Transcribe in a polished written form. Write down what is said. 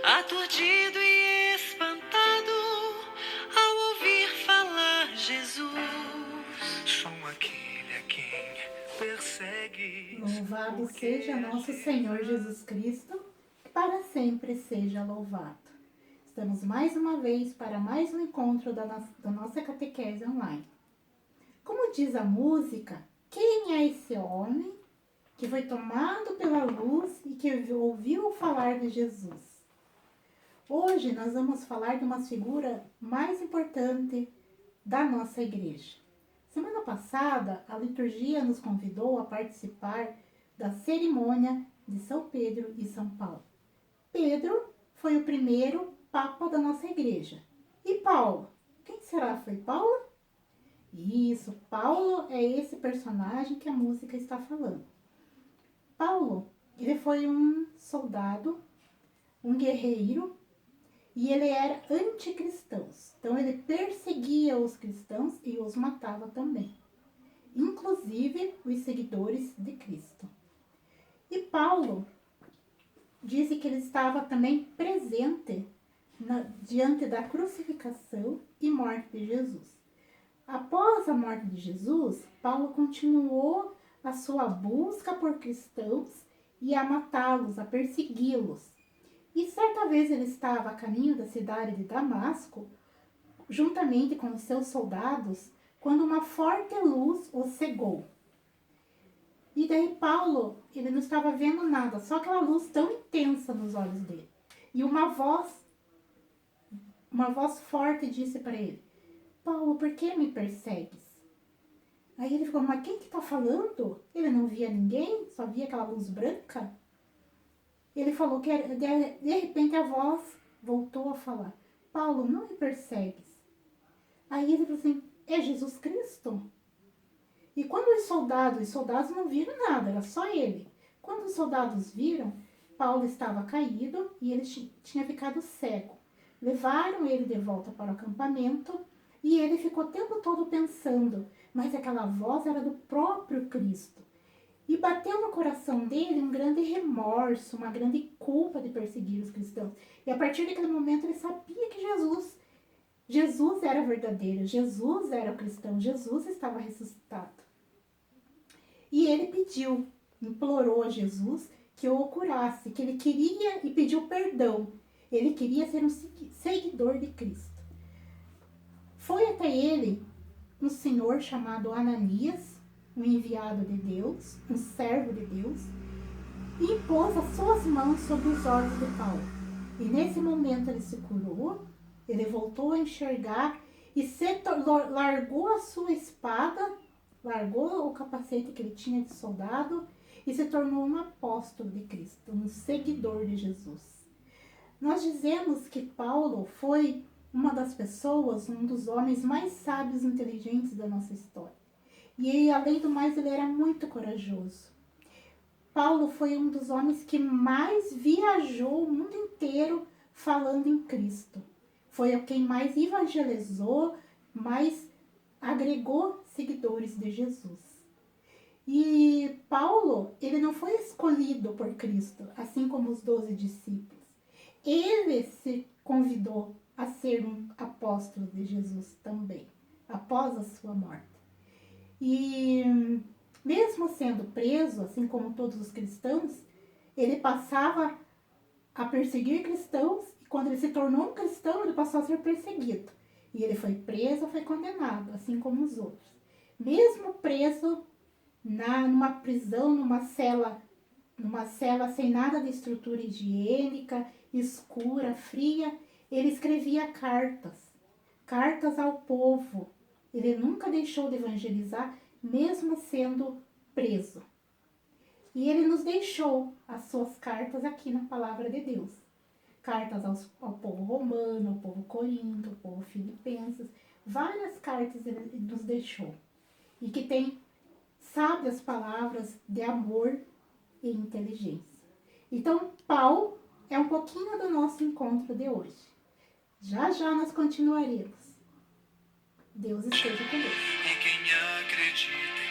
aturdido e espantado ao ouvir falar Jesus. Sou aquele a quem persegue. Louvado seja nosso Senhor Jesus Cristo, que para sempre seja louvado. Estamos mais uma vez para mais um encontro da nossa catequese online. Como diz a música, quem é esse homem que foi tomado pela luz e que ouviu falar de Jesus? Hoje nós vamos falar de uma figura mais importante da nossa igreja. Semana passada, a liturgia nos convidou a participar da cerimônia de São Pedro e São Paulo. Pedro foi o primeiro papa da nossa igreja. E Paulo? Quem será? Foi Paulo? Isso, Paulo é esse personagem que a música está falando. Paulo, ele foi um soldado, um guerreiro, e ele era anticristão. Então ele perseguia os cristãos e os matava também, inclusive os seguidores de Cristo. E Paulo disse que ele estava também presente diante da crucificação e morte de Jesus. Após a morte de Jesus, Paulo continuou a sua busca por cristãos e a matá-los, a persegui-los. E certa vez ele estava a caminho da cidade de Damasco, juntamente com os seus soldados, quando uma forte luz o cegou. E daí Paulo, ele não estava vendo nada, só aquela luz tão intensa nos olhos dele. E uma voz forte disse para ele: Paulo, por que me persegues? Aí ele ficou: mas quem que está falando? Ele não via ninguém, só via aquela luz branca. Ele falou que de repente a voz voltou a falar: Paulo, não me persegues. Aí ele falou assim: é Jesus Cristo? E quando os soldados não viram nada, era só ele. Quando os soldados viram, Paulo estava caído e ele tinha ficado cego. Levaram ele de volta para o acampamento e ele ficou o tempo todo pensando, mas aquela voz era do próprio Cristo. E bateu no coração dele um grande remorso, uma grande culpa de perseguir os cristãos. E a partir daquele momento ele sabia que Jesus era verdadeiro, Jesus era o cristão, Jesus estava ressuscitado. E ele implorou a Jesus que o curasse, que ele queria, e pediu perdão. Ele queria ser um seguidor de Cristo. Foi até ele um senhor chamado Ananias, um enviado de Deus, um servo de Deus, e impôs as suas mãos sobre os olhos de Paulo. E nesse momento ele se curou, ele voltou a enxergar e largou a sua espada, largou o capacete que ele tinha de soldado e se tornou um apóstolo de Cristo, um seguidor de Jesus. Nós dizemos que Paulo foi uma das pessoas, um dos homens mais sábios e inteligentes da nossa história. E além do mais, ele era muito corajoso. Paulo foi um dos homens que mais viajou o mundo inteiro falando em Cristo. Foi quem mais evangelizou, mais agregou seguidores de Jesus. E Paulo, ele não foi escolhido por Cristo, assim como os 12 discípulos. Ele se convidou a ser um apóstolo de Jesus também, após a sua morte. E mesmo sendo preso, assim como todos os cristãos, ele passava a perseguir cristãos, e quando ele se tornou um cristão, ele passou a ser perseguido. E ele foi preso, foi condenado, assim como os outros. Mesmo preso numa prisão, numa cela sem nada de estrutura higiênica, escura, fria, ele escrevia cartas ao povo. Ele nunca deixou de evangelizar, mesmo sendo preso. E ele nos deixou as suas cartas aqui na Palavra de Deus. Cartas ao povo romano, ao povo corinto, ao povo filipenses. Várias cartas ele nos deixou. E que tem sábias palavras de amor e inteligência. Então, Paulo é um pouquinho do nosso encontro de hoje. Já já nós continuaremos. Deus esteja conosco. E quem acredita